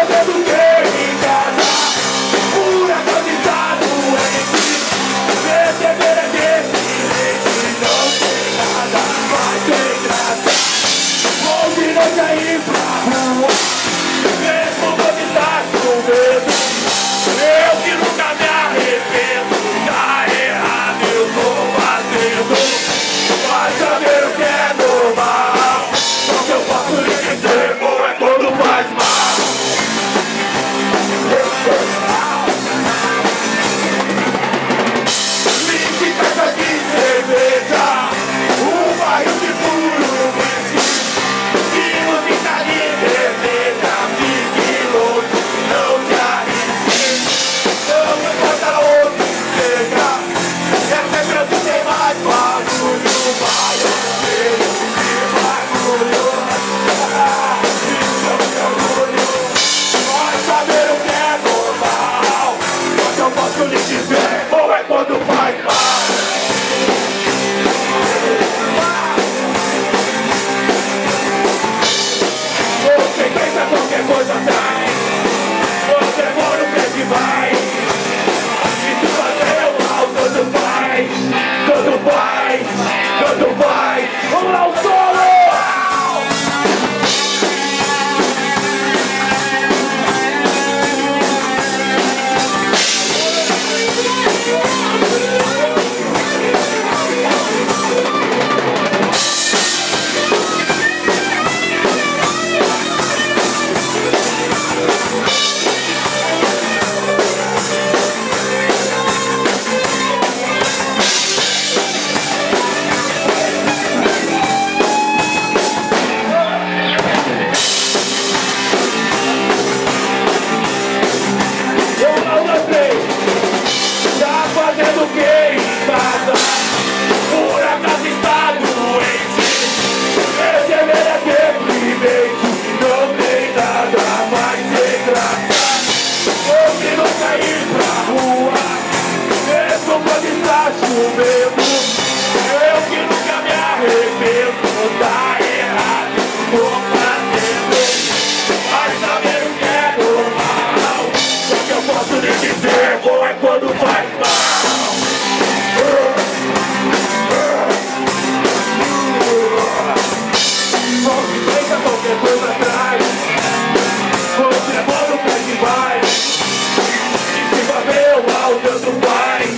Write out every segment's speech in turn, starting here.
fazendo o que em casa? Por acaso está doente. Receber é deficiente. Não tem nada, mas tem graça. Hoje não sair pra rua, mesmo quando está chovendo. Eu que nunca me arrependo. Tá errado, eu tô fazendo. Vai saber o que é normal. Só que eu posso lhe dizer, bom é quando faz mal. Vinte caixas de cerveja, um barril de puro whisky, quilos de carne vermelha. Fique longe, não se arrisque. Não importa onde seja, é sempre onde tem mais barulho. Vai ver que barulho. Isso é orgulho. Vai saber o que é normal. Mas eu posso lhe dizer, bom é quando faz mal. Você pensa qualquer coisa atrás. Você mora o que é que vai. E se fazer o mal, tanto faz. Tanto faz, tanto faz. Vamos lá, o solo! Tá fazendo o que em casa? Por acaso está doente. Receber é deprimente. Não tem nada mais sem graça. Hoje não sair pra rua, mesmo quando está chovendo. Eu que nunca me arrependo. Tá errado, tô fazendo. Vai saber o que é normal. Só que eu posso lhe dizer, bom é quando faz mal. Só se pensa qualquer coisa atrás. Você mora o pé que vai. E se fazer o mal, tanto faz.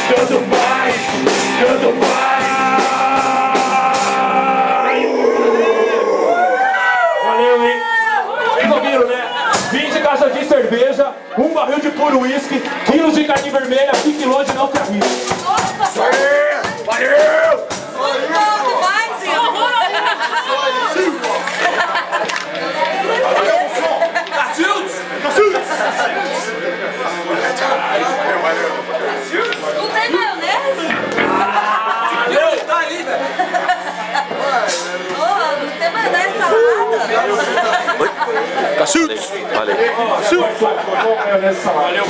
Tanto faz, tanto faz. Valeu, hein? Vocês ouviram, né? 20 caixas de cerveja, um barril de puro whisky, quilos de carne vermelha, fique longe, não se arrisque. Isso aí! Valeu! Não tem maionese? Tá ali, velho. Não tem maionese salada? Valeu. Valeu,